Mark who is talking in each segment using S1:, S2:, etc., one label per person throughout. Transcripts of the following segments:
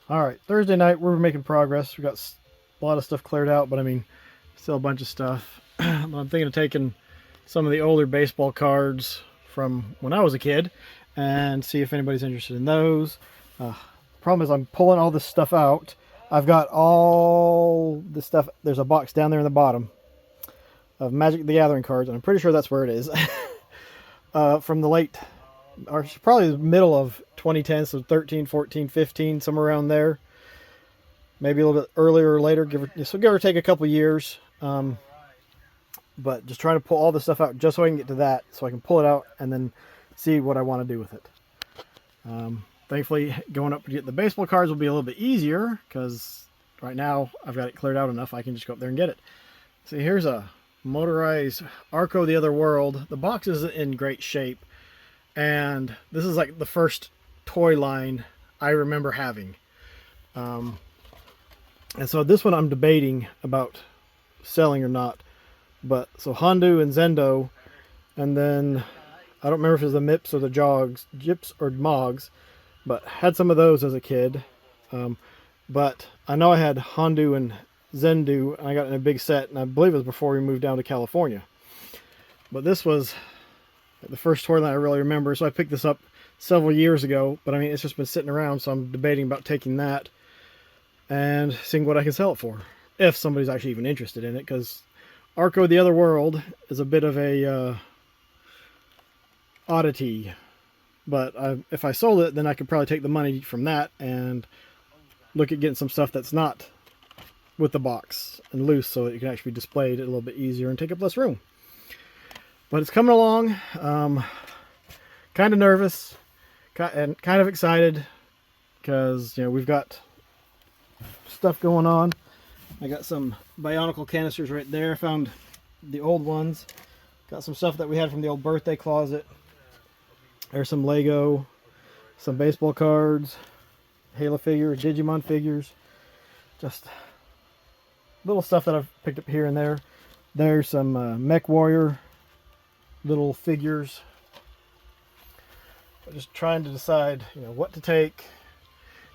S1: All right, Thursday night we're making progress. We got a lot of stuff cleared out, but I mean, still a bunch of stuff. I'm thinking of taking some of the older baseball cards from when I was a kid and see if anybody's interested in those. Problem is, I'm pulling all this stuff out. I've got all this stuff. There's a box down there in the bottom of Magic the Gathering cards, and I'm pretty sure that's where it is. From the late, or probably the middle of 2010, so 13, 14, 15, somewhere around there. Maybe a little bit earlier or later, give or take a couple years. But just trying to pull all this stuff out just so I can get to that, so I can pull it out and then see what I want to do with it. Thankfully, going up to get the baseball cards will be a little bit easier, because right now I've got it cleared out enough I can just go up there and get it. See, here's a motorized Arco the Other World. The box isn't in great shape, and this is like the first toy line I remember having. And so this one I'm debating about selling or not. But so Hondo and Zendo, and then I don't remember if it was the Mips or the Jips or Mogs, but had some of those as a kid. But I know I had Hondo and Zendu, and I got in a big set, and I believe it was before we moved down to California. But this was the first toy that I really remember, so I picked this up several years ago. But I mean, it's just been sitting around, so I'm debating about taking that and seeing what I can sell it for, if somebody's actually even interested in it, because Arco the Other World is a bit of a oddity. But if I sold it, then I could probably take the money from that and look at getting some stuff that's not with the box and loose, so that you can actually be displayed a little bit easier and take up less room. But it's coming along. Kind of nervous and kind of excited, because we've got stuff going on. I got some Bionicle canisters right there. I found the old ones. Got some stuff that we had from the old birthday closet. There's some Lego, some baseball cards, Halo figures, Digimon figures. Just little stuff that I've picked up here and there. There's some Mech Warrior little figures. I'm just trying to decide, what to take.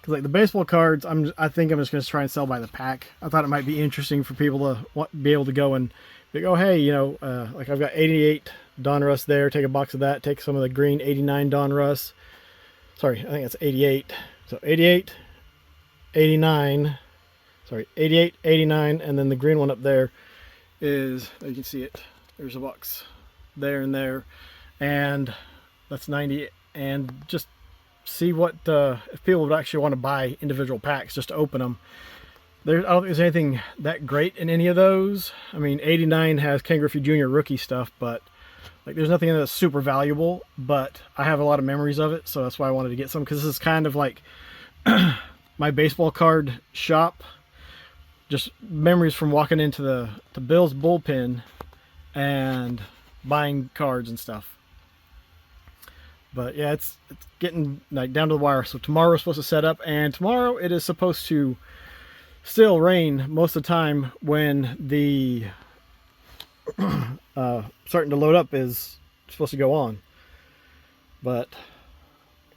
S1: Because like the baseball cards, I think I'm just going to try and sell by the pack. I thought it might be interesting for people to be able to go and go, hey, like I've got 88 Donruss there. Take a box of that. Take some of the green 89 Donruss. Sorry, I think that's 88. So 88, 89. Sorry, 88, 89, and then the green one up there is, you can see it. There's a box there and there, and that's 90. And just see what if people would actually want to buy individual packs just to open them. I don't think there's anything that great in any of those. I mean, 89 has Ken Griffey Jr. rookie stuff, but like there's nothing that's super valuable. But I have a lot of memories of it, so that's why I wanted to get some, because this is kind of like my baseball card shop. Just memories from walking into the Bills bullpen and buying cards and stuff. But yeah, it's getting like down to the wire. So tomorrow we're supposed to set up, and tomorrow it is supposed to still rain most of the time when the starting to load up is supposed to go on. But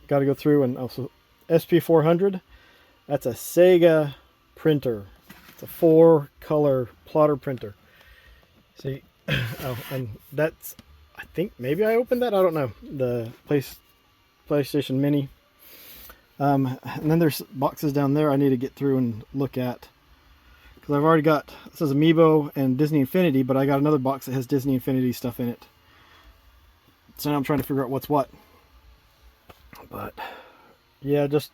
S1: got to go through, and also SP400. That's a Sega printer. It's a 4-color plotter printer. See, and that's, I think maybe I opened that. I don't know. The PlayStation Mini. And then there's boxes down there I need to get through and look at, because I've already got, it says Amiibo and Disney Infinity, but I got another box that has Disney Infinity stuff in it. So now I'm trying to figure out what's what. But yeah, just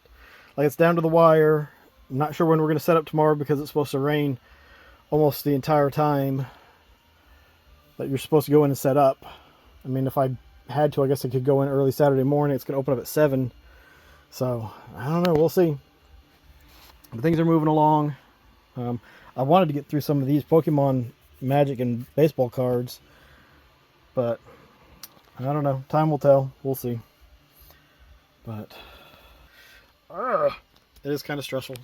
S1: like it's down to the wire. I'm not sure when we're going to set up tomorrow, because it's supposed to rain almost the entire time that you're supposed to go in and set up. I mean, if I had to, I guess I could go in early Saturday morning. It's going to open up at 7. So, I don't know. We'll see. But things are moving along. I wanted to get through some of these Pokemon Magic and baseball cards. But, I don't know. Time will tell. We'll see. But, it is kind of stressful.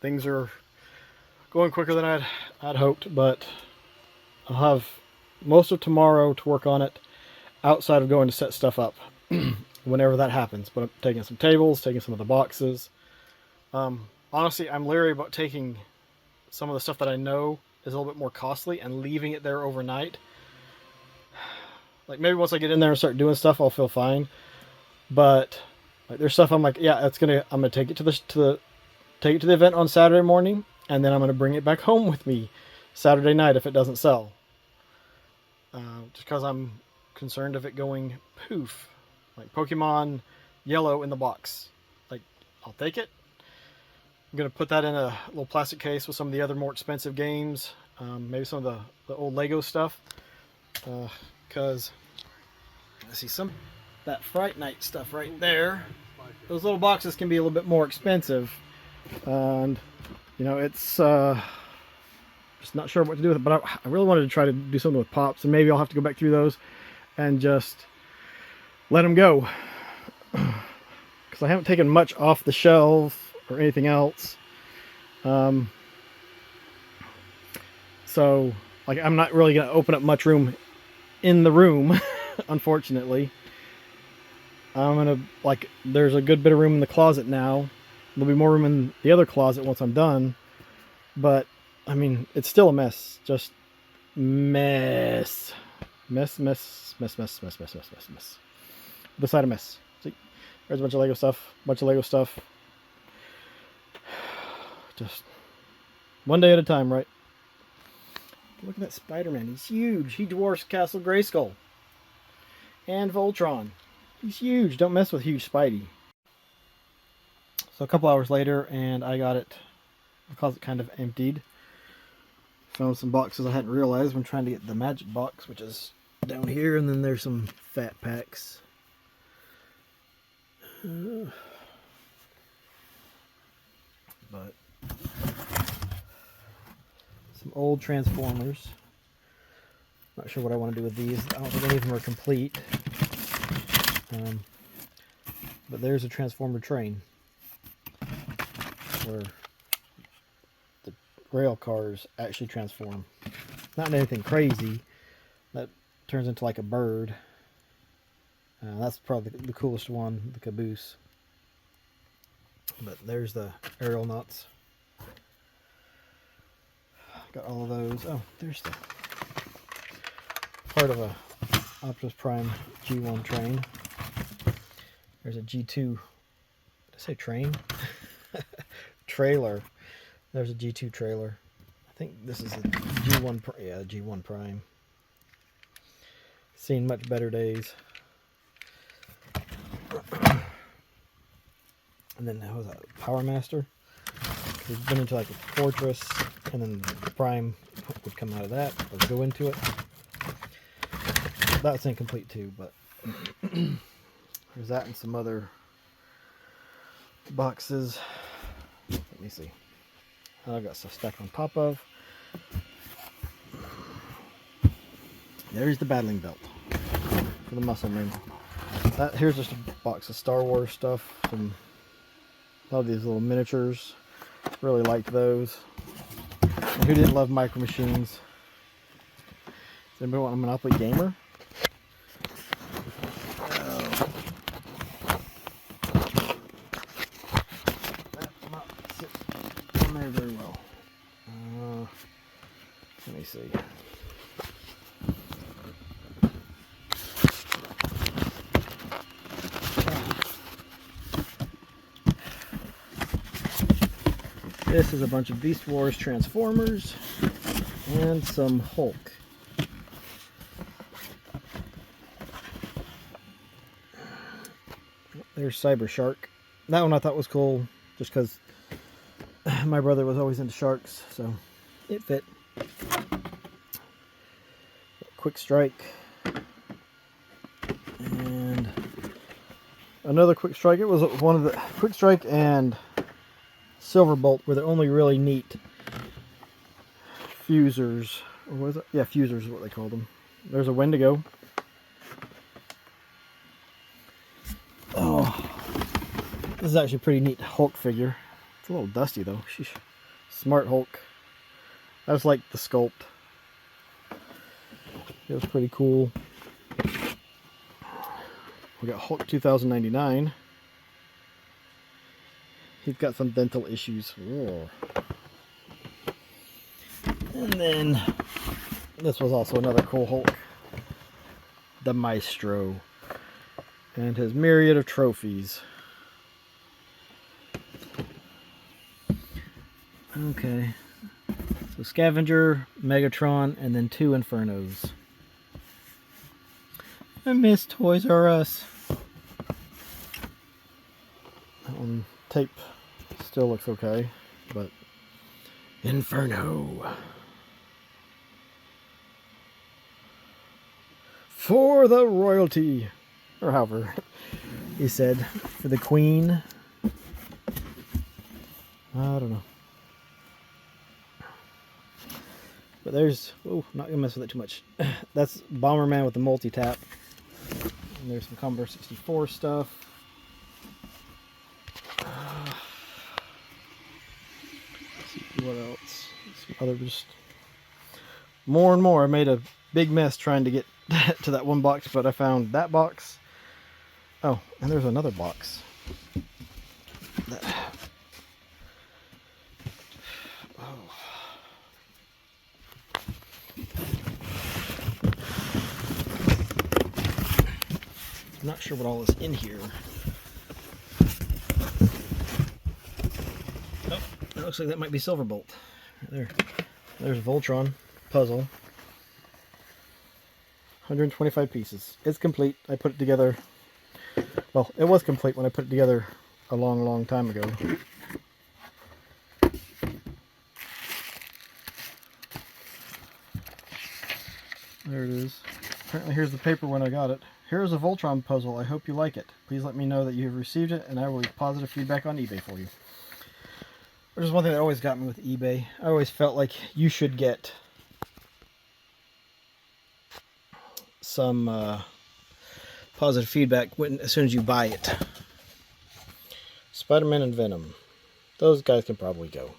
S1: Things are going quicker than I'd hoped, but I'll have most of tomorrow to work on it outside of going to set stuff up whenever that happens. But I'm taking some tables, taking some of the boxes. honestly, I'm leery about taking some of the stuff that I know is a little bit more costly and leaving it there overnight. Like maybe once I get in there and start doing stuff, I'll feel fine. But like there's stuff I'm like, yeah, I'm gonna take it to the event on Saturday morning, and then I'm gonna bring it back home with me Saturday night if it doesn't sell. Just because I'm concerned of it going poof, like Pokemon Yellow in the box. Like I'll take it. I'm gonna put that in a little plastic case with some of the other more expensive games, maybe some of the old Lego stuff, because I see some that Fright Night stuff right there. Those little boxes can be a little bit more expensive, and you know it's just not sure what to do with it. But I really wanted to try to do something with Pops, and maybe I'll have to go back through those and just let them go, because I haven't taken much off the shelf or anything else. So like I'm not really going to open up much room in the room, unfortunately. I'm going to, like, there's a good bit of room in the closet now. There'll be more room in the other closet once I'm done. But, I mean, it's still a mess. Just mess. Mess. Beside a mess. See, there's a bunch of Lego stuff. Just one day at a time, right? Look at that Spider-Man. He's huge. He dwarfs Castle Grayskull. And Voltron. He's huge. Don't mess with huge Spidey. So a couple hours later, and I got it, the closet kind of emptied. Found some boxes I hadn't realized when trying to get the magic box, which is down here, and then there's some fat packs. But some old Transformers. Not sure what I want to do with these. I don't think any of them are complete. But there's a Transformer train where the rail cars actually transform. Not anything crazy. That turns into like a bird. That's probably the coolest one, the caboose. But there's the Aeronauts. Got all of those. Oh, there's the part of a Optimus Prime G1 train. There's a G2. Did I say train? Trailer. There's a G2 trailer. I think this is a G1. Yeah, G1 Prime. Seen much better days. And then how was that? Power Master. We've been into like a fortress, and then the Prime would come out of that or go into it. That's incomplete too, but there's that and some other boxes. Let me see. I've got stuff stacked on top of. There's the battling belt for the muscle man. Here's just a box of Star Wars stuff. Some a lot of these little miniatures. Really liked those. And who didn't love Micro Machines? Does anybody want a Monopoly Gamer? That will not sit on there very well. Let me see. This is a bunch of Beast Wars Transformers and some Hulk. There's Cyber Shark. That one I thought was cool just because my brother was always into sharks, so it fit. Quick Strike. And another Quick Strike. It was one of the Quick Strike and Silverbolt were the only really neat fusers. Or was it? Yeah, fusers is what they called them. There's a Wendigo. Oh, this is actually a pretty neat Hulk figure. It's a little dusty though. Sheesh. Smart Hulk. I just like the sculpt. It was pretty cool. We got Hulk 2099. He's got some dental issues. Ooh. And then this was also another cool Hulk, the Maestro, and his myriad of trophies. Okay, so Scavenger, Megatron, and then 2 Infernos. I miss Toys R Us. That one tape still looks okay, but Inferno. For the royalty, or however he said, for the queen. I don't know. But there's, oh, I'm not gonna mess with it too much. That's Bomberman with the multi-tap. And there's some Commodore 64 stuff. Let's see what else. Some other just more and more. I made a big mess trying to get to that one box, but I found that box. Oh, and there's another box. I'm not sure what all is in here. Oh, it looks like that might be Silverbolt. There's Voltron puzzle. 125 pieces. It's complete. I put it together. Well, it was complete when I put it together a long, long time ago. There it is. Apparently here's the paper when I got it. Here is a Voltron puzzle. I hope you like it. Please let me know that you have received it, and I will leave positive feedback on eBay for you. Which is one thing that always got me with eBay. I always felt like you should get some positive feedback as soon as you buy it. Spider-Man and Venom. Those guys can probably go.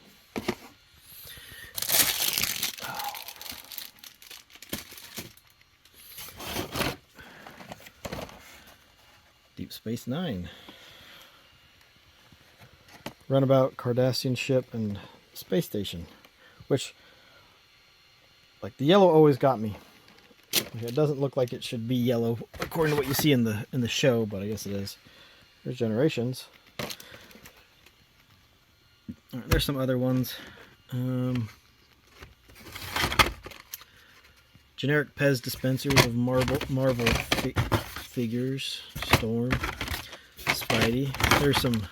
S1: Deep Space Nine. Runabout, Cardassian ship, and space station. Which, like, the yellow always got me. It doesn't look like it should be yellow according to what you see in the show, but I guess it is. There's Generations. Right, there's some other ones. Generic Pez dispensers of Marvel figures. Storm, Spidey. There's some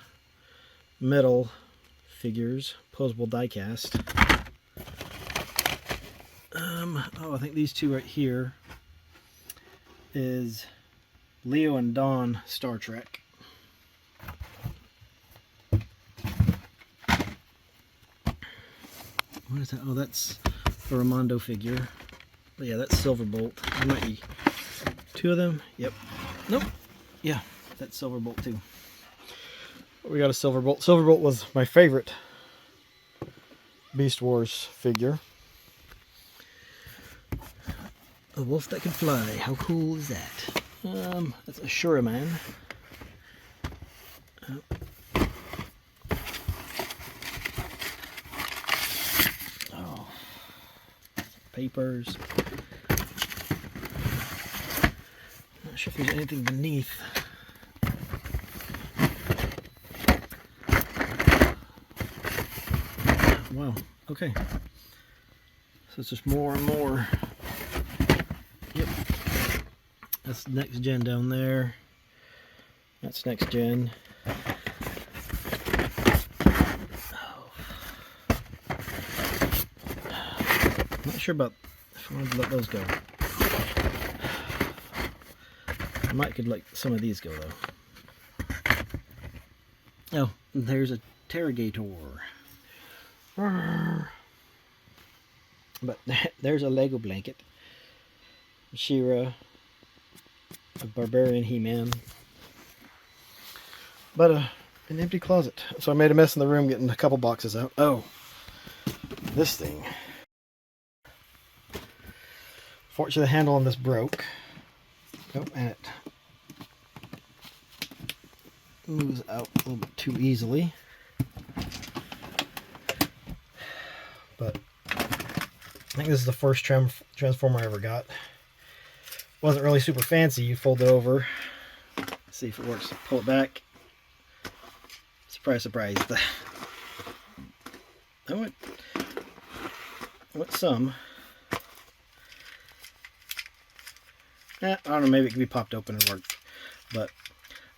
S1: metal figures, posable diecast. Oh, I think these two right here is Leo and Dawn Star Trek. What is that? Oh, that's a Ramondo figure. But yeah, that's Silverbolt. There might be 2 of them. Yep. Nope. Yeah, that's Silverbolt too. We got a Silverbolt. Silverbolt was my favorite Beast Wars figure. A wolf that can fly. How cool is that? That's a Shuriman. Oh. Papers. Not sure if there's anything beneath. Wow. Okay. So it's just more and more. Yep. That's next gen down there. That's next gen. Oh. I'm not sure about if I want to let those go. I might could let some of these go though. Oh, there's a Terragator. But there's a Lego blanket. She-Ra, a Barbarian He-Man. But an empty closet. So I made a mess in the room getting a couple boxes out. Oh, this thing. Fortunately, the handle on this broke. Oh, and it moves out a little bit too easily. But I think this is the first transformer I ever got. Wasn't really super fancy. You fold it over. Let's see if it works. Pull it back. Surprise, surprise. I went some. I don't know, maybe it could be popped open and work. But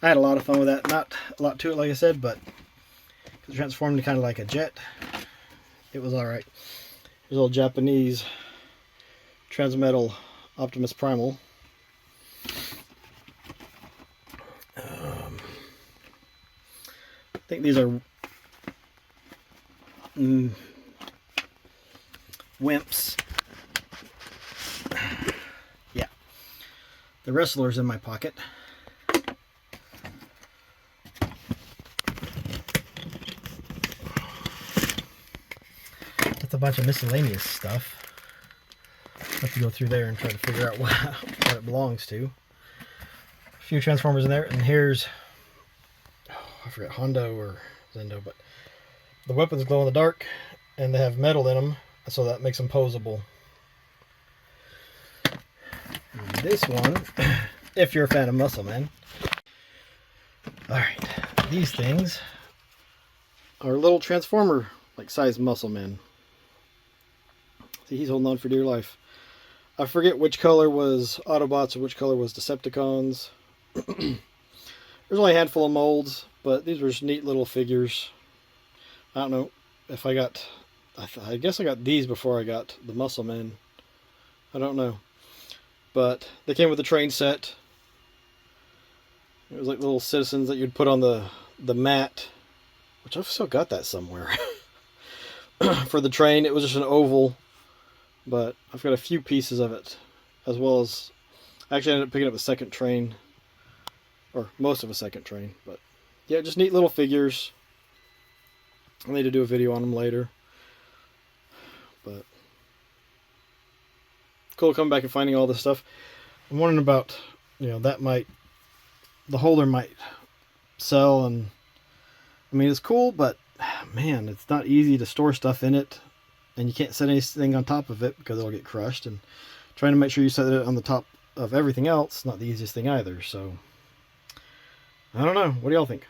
S1: I had a lot of fun with that. Not a lot to it, like I said, but it transformed to kind of like a jet. It was alright. Here's a little Japanese Transmetal Optimus Primal. I think these are Wimps. Yeah. The Wrestler's in my pocket. That's a bunch of miscellaneous stuff. I have to go through there and try to figure out what it belongs to. A few Transformers in there, and here's, I forget, Hondo or Zendo, but the weapons glow in the dark, and they have metal in them, so that makes them posable. And this one, if you're a fan of Muscle Man. Alright, these things are little Transformer like size Muscle Men. See, he's holding on for dear life. I forget which color was Autobots or which color was Decepticons. There's only a handful of molds, but these were just neat little figures. I don't know if I got... I guess I got these before I got the Muscle Men. I don't know. But they came with the train set. It was like little citizens that you'd put on the mat. Which I've still got that somewhere. For the train, it was just an oval. But I've got a few pieces of it. As well as... I actually ended up picking up a second train. Or most of a second train. But yeah, just neat little figures. I need to do a video on them later. But cool coming back and finding all this stuff. I'm wondering about, that might... The holder might sell, and... I mean, it's cool, but man, it's not easy to store stuff in it. And you can't set anything on top of it because it'll get crushed. And trying to make sure you set it on the top of everything else, not the easiest thing either. So, I don't know. What do y'all think?